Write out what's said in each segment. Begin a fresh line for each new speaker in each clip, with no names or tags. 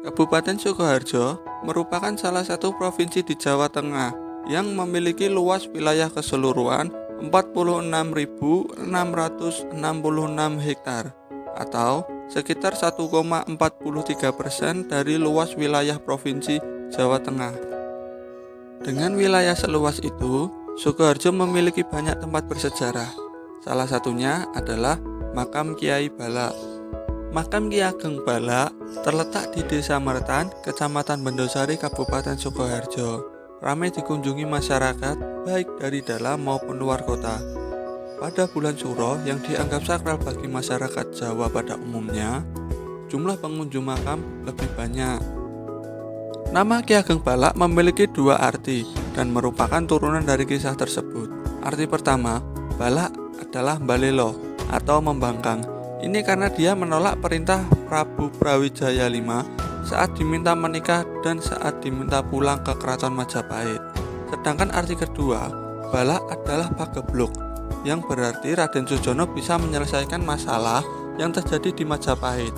Kabupaten Sukoharjo merupakan salah satu provinsi di Jawa Tengah yang memiliki luas wilayah keseluruhan 46.666 hektar atau sekitar 1,43% dari luas wilayah provinsi Jawa Tengah. Dengan wilayah seluas itu, Sukoharjo memiliki banyak tempat bersejarah. Salah satunya adalah Makam Kiai Balak. Makam Ki Ageng Balak terletak di Desa Mertan, Kecamatan Bendosari, Kabupaten Sukoharjo. Ramai dikunjungi masyarakat baik dari dalam maupun luar kota. Pada bulan Suro yang dianggap sakral bagi masyarakat Jawa pada umumnya, jumlah pengunjung makam lebih banyak. Nama Ki Ageng Balak memiliki dua arti dan merupakan turunan dari kisah tersebut. Arti pertama, Balak adalah Balelo atau membangkang. Ini karena dia menolak perintah Prabu Brawijaya V saat diminta menikah dan saat diminta pulang ke Keraton Majapahit. Sedangkan arti kedua, Balak adalah pagebluk, yang berarti Raden Sujono bisa menyelesaikan masalah yang terjadi di Majapahit.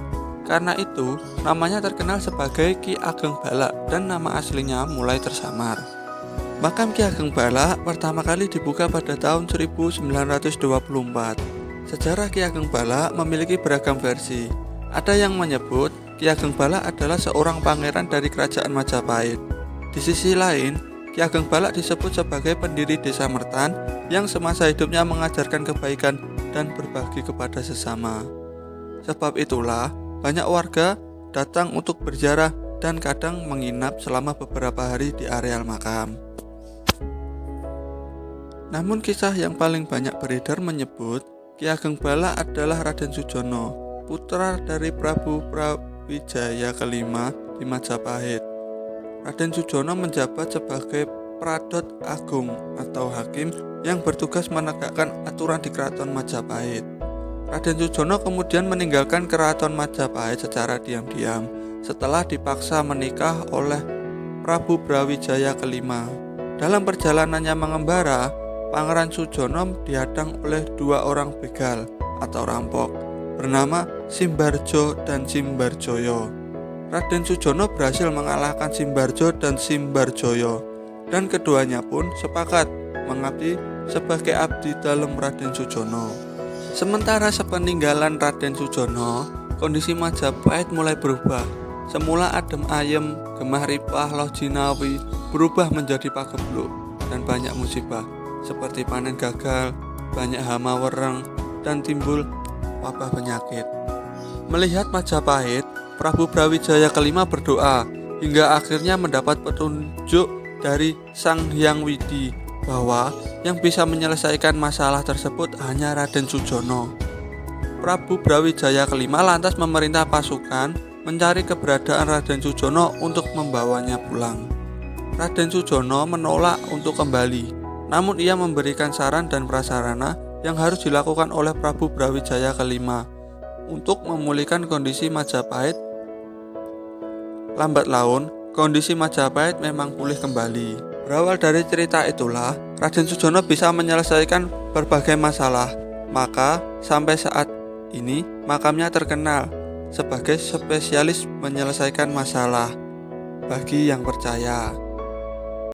Karena itu, namanya terkenal sebagai Ki Ageng Balak dan nama aslinya mulai tersamar. Makam Ki Ageng Balak pertama kali dibuka pada tahun 1924. Sejarah Ki Ageng Balak memiliki beragam versi. Ada yang menyebut Ki Ageng Balak adalah seorang pangeran dari kerajaan Majapahit. Di sisi lain, Ki Ageng Balak disebut sebagai pendiri Desa Mertan yang semasa hidupnya mengajarkan kebaikan dan berbagi kepada sesama. Sebab itulah, banyak warga datang untuk berziarah dan kadang menginap selama beberapa hari di areal makam. Namun kisah yang paling banyak beredar menyebut Ki Ageng Balak adalah Raden Sujono, putra dari Prabu Brawijaya V di Majapahit. Raden Sujono menjabat sebagai Pradot Agung atau hakim yang bertugas menegakkan aturan di Keraton Majapahit. Raden Sujono kemudian meninggalkan Keraton Majapahit secara diam-diam setelah dipaksa menikah oleh Prabu Brawijaya V. Dalam perjalanannya mengembara, Pangeran Sujono dihadang oleh dua orang begal atau rampok bernama Simbarjo dan Simbarjoyo. Raden Sujono berhasil mengalahkan Simbarjo dan Simbarjoyo, dan keduanya pun sepakat mengabdi sebagai abdi dalam Raden Sujono. Sementara sepeninggalan Raden Sujono, kondisi Majapahit mulai berubah. Semula adem ayem, gemah ripah, loh jinawi berubah menjadi pagebluk dan banyak musibah seperti panen gagal, banyak hama wereng, dan timbul wabah penyakit. Melihat Majapahit, Prabu Brawijaya V berdoa hingga akhirnya mendapat petunjuk dari Sang Hyang Widi bahwa yang bisa menyelesaikan masalah tersebut hanya Raden Sujono. Prabu Brawijaya V lantas memerintah pasukan mencari keberadaan Raden Sujono untuk membawanya pulang. Raden Sujono menolak untuk kembali, namun ia memberikan saran dan prasarana yang harus dilakukan oleh Prabu Brawijaya V untuk memulihkan kondisi Majapahit. Lambat laun, kondisi Majapahit memang pulih kembali. Berawal dari cerita itulah, Raden Sujono bisa menyelesaikan berbagai masalah. Maka sampai saat ini makamnya terkenal sebagai spesialis menyelesaikan masalah bagi yang percaya.